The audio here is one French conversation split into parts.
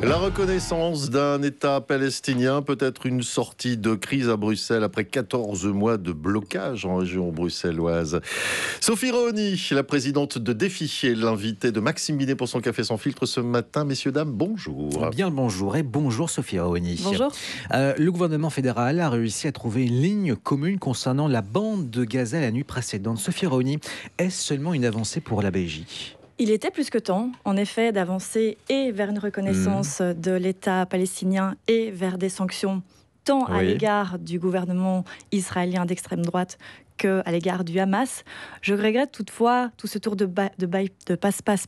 La reconnaissance d'un État palestinien peut être une sortie de crise à Bruxelles après 14 mois de blocage en région bruxelloise. Sophie Raoni, la présidente de Défi, est l'invitée de Maxime Binet pour son Café sans filtre ce matin. Messieurs, dames, bonjour. Bien le bonjour et bonjour Sophie Raoni. Bonjour. Le gouvernement fédéral a réussi à trouver une ligne commune concernant la bande de Gaza la nuit précédente. Sophie Raoni, est-ce seulement une avancée pour la Belgique ? Il était plus que temps, en effet, d'avancer et vers une reconnaissance de l'État palestinien et vers des sanctions tant à l'égard du gouvernement israélien d'extrême droite qu'à l'égard du Hamas. Je regrette toutefois tout ce tour de passe-passe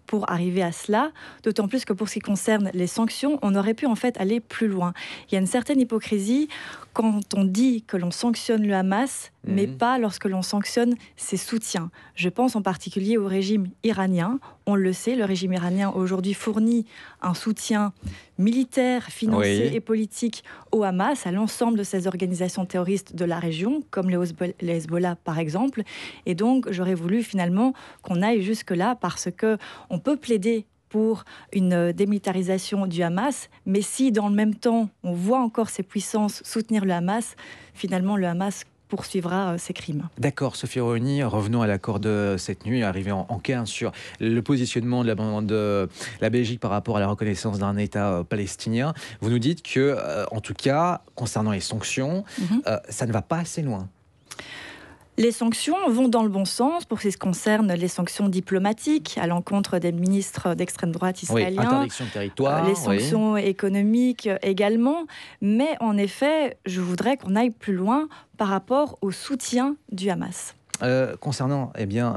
pour arriver à cela, d'autant plus que pour ce qui concerne les sanctions, on aurait pu en fait aller plus loin. Il y a une certaine hypocrisie quand on dit que l'on sanctionne le Hamas, mais pas lorsque l'on sanctionne ses soutiens. Je pense en particulier au régime iranien. On le sait, le régime iranien aujourd'hui fournit un soutien militaire, financier et politique au Hamas, à l'ensemble de ces organisations terroristes de la région, comme les Hezbollah par exemple. Et donc, j'aurais voulu finalement qu'on aille jusque-là parce qu'on peut plaider pour une démilitarisation du Hamas, mais si dans le même temps, on voit encore ces puissances soutenir le Hamas, finalement le Hamas poursuivra ses crimes. D'accord, Sophie Raoni, revenons à l'accord de cette nuit, arrivé en 15 sur le positionnement de la Belgique par rapport à la reconnaissance d'un État palestinien. Vous nous dites que, en tout cas, concernant les sanctions, ça ne va pas assez loin. Les sanctions vont dans le bon sens pour ce qui concerne les sanctions diplomatiques à l'encontre des ministres d'extrême droite israéliens. Interdiction de territoire. Les sanctions économiques également. Mais en effet, je voudrais qu'on aille plus loin par rapport au soutien du Hamas. Concernant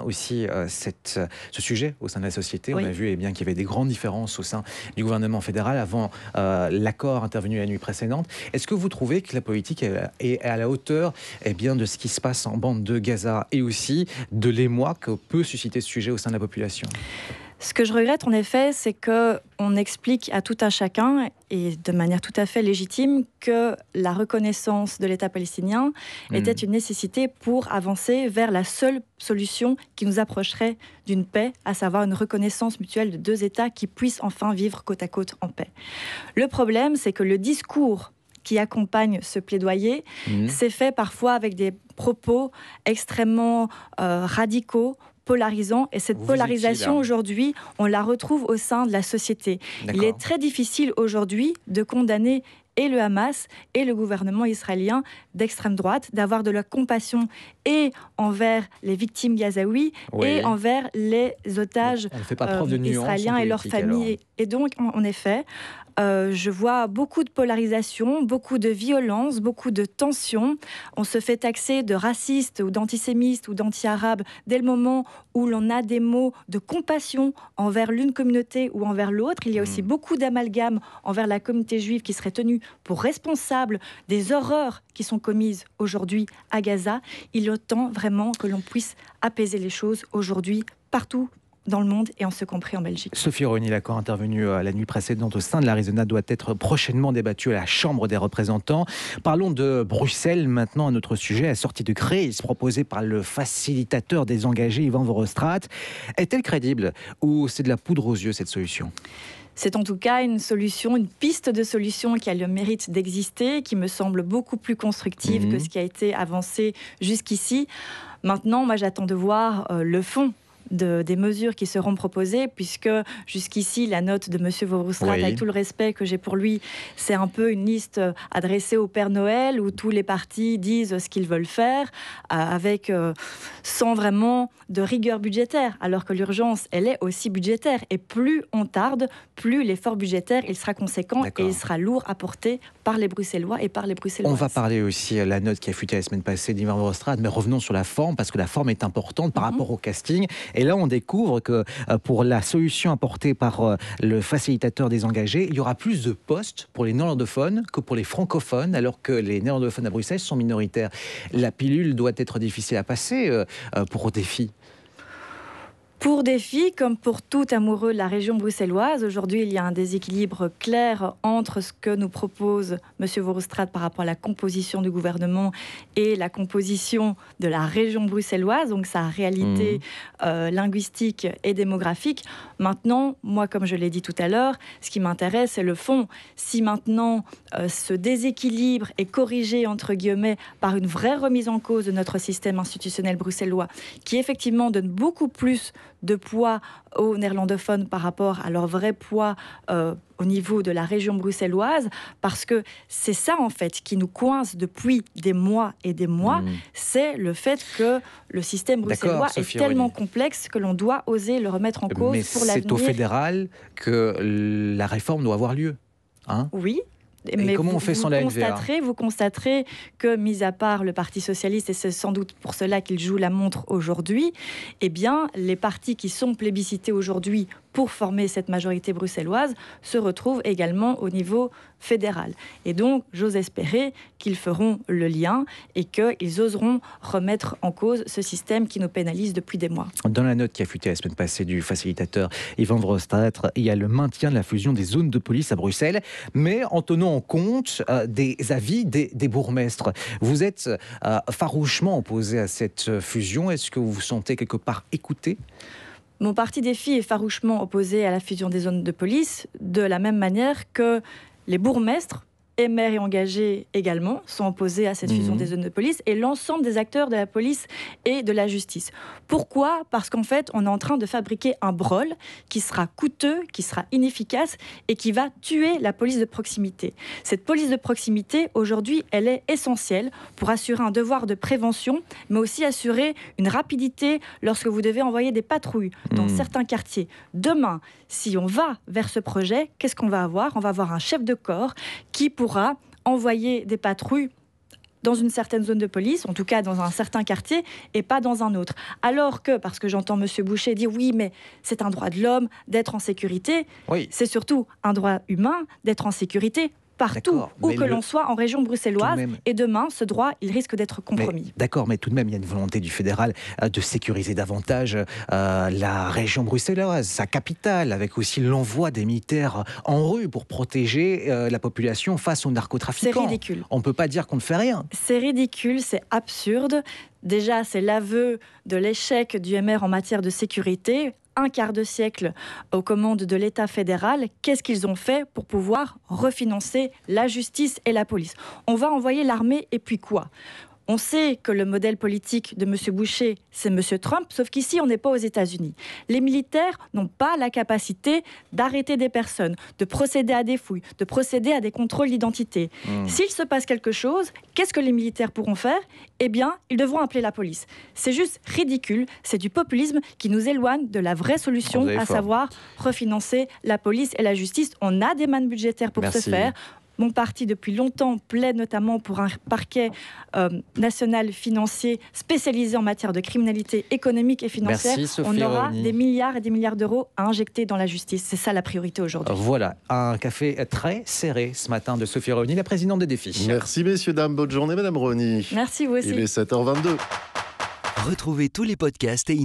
aussi ce sujet au sein de la société, on a vu qu'il y avait des grandes différences au sein du gouvernement fédéral avant l'accord intervenu la nuit précédente. Est-ce que vous trouvez que la politique est à la hauteur de ce qui se passe en bande de Gaza et aussi de l'émoi que peut susciter ce sujet au sein de la population ? Ce que je regrette en effet, c'est qu'on explique à tout un chacun, et de manière tout à fait légitime, que la reconnaissance de l'État palestinien était une nécessité pour avancer vers la seule solution qui nous approcherait d'une paix, à savoir une reconnaissance mutuelle de deux États qui puissent enfin vivre côte à côte en paix. Le problème, c'est que le discours qui accompagne ce plaidoyer s'est fait parfois avec des propos extrêmement radicaux, polarisant, et cette polarisation aujourd'hui, on la retrouve au sein de la société. Il est très difficile aujourd'hui de condamner et le Hamas et le gouvernement israélien d'extrême droite, d'avoir de la compassion et envers les victimes gazaouis et envers les otages israéliens et leurs familles. Et donc, en effet, je vois beaucoup de polarisation, beaucoup de violence, beaucoup de tension. On se fait taxer de raciste ou d'antisémite ou d'anti-arabe dès le moment où l'on a des mots de compassion envers l'une communauté ou envers l'autre. Il y a aussi beaucoup d'amalgame envers la communauté juive qui serait tenue pour responsable des horreurs qui sont commises aujourd'hui à Gaza. Il est temps vraiment que l'on puisse apaiser les choses aujourd'hui partout dans le monde et en ce compris en Belgique. Sophie Raoni, l'accord intervenu la nuit précédente au sein de l'Arizona doit être prochainement débattu à la Chambre des représentants. Parlons de Bruxelles maintenant, à notre sujet. La sortie de crise proposée par le facilitateur désengagé Ivan Verhofstadt est-elle crédible ou c'est de la poudre aux yeux cette solution ? C'est en tout cas une solution, une piste de solution qui a le mérite d'exister, qui me semble beaucoup plus constructive que ce qui a été avancé jusqu'ici. Maintenant, moi j'attends de voir le fond des mesures qui seront proposées, puisque jusqu'ici, la note de M. Verhofstadt, avec tout le respect que j'ai pour lui, c'est un peu une liste adressée au Père Noël, où tous les partis disent ce qu'ils veulent faire, sans vraiment de rigueur budgétaire, alors que l'urgence, elle est aussi budgétaire. Et plus on tarde, plus l'effort budgétaire, il sera conséquent et il sera lourd à porter par les Bruxellois et par les Bruxelloises. On va parler aussi de la note qui a fuité la semaine passée d'Ivan Verhofstadt, mais revenons sur la forme, parce que la forme est importante par rapport au casting. Et là, on découvre que pour la solution apportée par le facilitateur désengagé, il y aura plus de postes pour les néerlandophones que pour les francophones, alors que les néerlandophones à Bruxelles sont minoritaires. La pilule doit être difficile à passer pour Défi. Pour Défi, comme pour tout amoureux de la région bruxelloise, aujourd'hui il y a un déséquilibre clair entre ce que nous propose M. Verhofstadt par rapport à la composition du gouvernement et la composition de la région bruxelloise, donc sa réalité linguistique et démographique. Maintenant, moi, comme je l'ai dit tout à l'heure, ce qui m'intéresse, c'est le fond. Si maintenant ce déséquilibre est corrigé, entre guillemets, par une vraie remise en cause de notre système institutionnel bruxellois, qui effectivement donne beaucoup plus de poids aux néerlandophones par rapport à leur vrai poids au niveau de la région bruxelloise, parce que c'est ça en fait qui nous coince depuis des mois et des mois, c'est le fait que le système bruxellois est tellement complexe que l'on doit oser le remettre en cause pour l'avenir. C'est au fédéral que la réforme doit avoir lieu, hein ? Oui. Mais comment on fait sans la LVA ? Vous constaterez que, mis à part le Parti socialiste, et c'est sans doute pour cela qu'il joue la montre aujourd'hui, eh bien, les partis qui sont plébiscités aujourd'hui pour former cette majorité bruxelloise se retrouvent également au niveau fédéral. Et donc, j'ose espérer qu'ils feront le lien et qu'ils oseront remettre en cause ce système qui nous pénalise depuis des mois. Dans la note qui a fuité la semaine passée du facilitateur Ivan Verhofstadt, il y a le maintien de la fusion des zones de police à Bruxelles, mais en tenant en compte des avis des bourgmestres. Vous êtes farouchement opposé à cette fusion. Est-ce que vous vous sentez quelque part écouté ? Mon parti Défi est farouchement opposé à la fusion des zones de police, de la même manière que les bourgmestres, et maires et engagés également, sont opposés à cette fusion des zones de police, et l'ensemble des acteurs de la police et de la justice. Pourquoi ? Parce qu'en fait, on est en train de fabriquer un brol qui sera coûteux, qui sera inefficace et qui va tuer la police de proximité. Cette police de proximité, aujourd'hui, elle est essentielle pour assurer un devoir de prévention, mais aussi assurer une rapidité lorsque vous devez envoyer des patrouilles dans certains quartiers. Demain, si on va vers ce projet, qu'est-ce qu'on va avoir ? On va avoir un chef de corps qui pourra envoyer des patrouilles dans une certaine zone de police, en tout cas dans un certain quartier, et pas dans un autre. Alors que, parce que j'entends M. Boucher dire « oui, mais c'est un droit de l'homme d'être en sécurité oui. », c'est surtout un droit humain d'être en sécurité partout, où que l'on soit en région bruxelloise, et demain, ce droit, il risque d'être compromis. D'accord, mais tout de même, il y a une volonté du fédéral de sécuriser davantage la région bruxelloise, sa capitale, avec aussi l'envoi des militaires en rue pour protéger la population face aux narcotrafiquants. C'est ridicule. On ne peut pas dire qu'on ne fait rien. C'est ridicule, c'est absurde. Déjà, c'est l'aveu de l'échec du MR en matière de sécurité. Un quart de siècle aux commandes de l'État fédéral, qu'est-ce qu'ils ont fait pour pouvoir refinancer la justice et la police ? On va envoyer l'armée et puis quoi ? On sait que le modèle politique de M. Boucher, c'est M. Trump, sauf qu'ici, on n'est pas aux États-Unis. Les militaires n'ont pas la capacité d'arrêter des personnes, de procéder à des fouilles, de procéder à des contrôles d'identité. S'il se passe quelque chose, qu'est-ce que les militaires pourront faire ? Eh bien, ils devront appeler la police. C'est juste ridicule, c'est du populisme qui nous éloigne de la vraie solution, à savoir refinancer la police et la justice. On a des mannes budgétaires pour ce faire. Mon parti, depuis longtemps, plaide notamment pour un parquet national financier spécialisé en matière de criminalité économique et financière. On aura des milliards et des milliards d'euros à injecter dans la justice. C'est ça la priorité aujourd'hui. Voilà, un café très serré ce matin de Sophie Rony, la présidente des Défis. Merci messieurs, dames. Bonne journée, Madame Rony. Merci, vous aussi. Il est 7h22. Retrouvez tous les podcasts et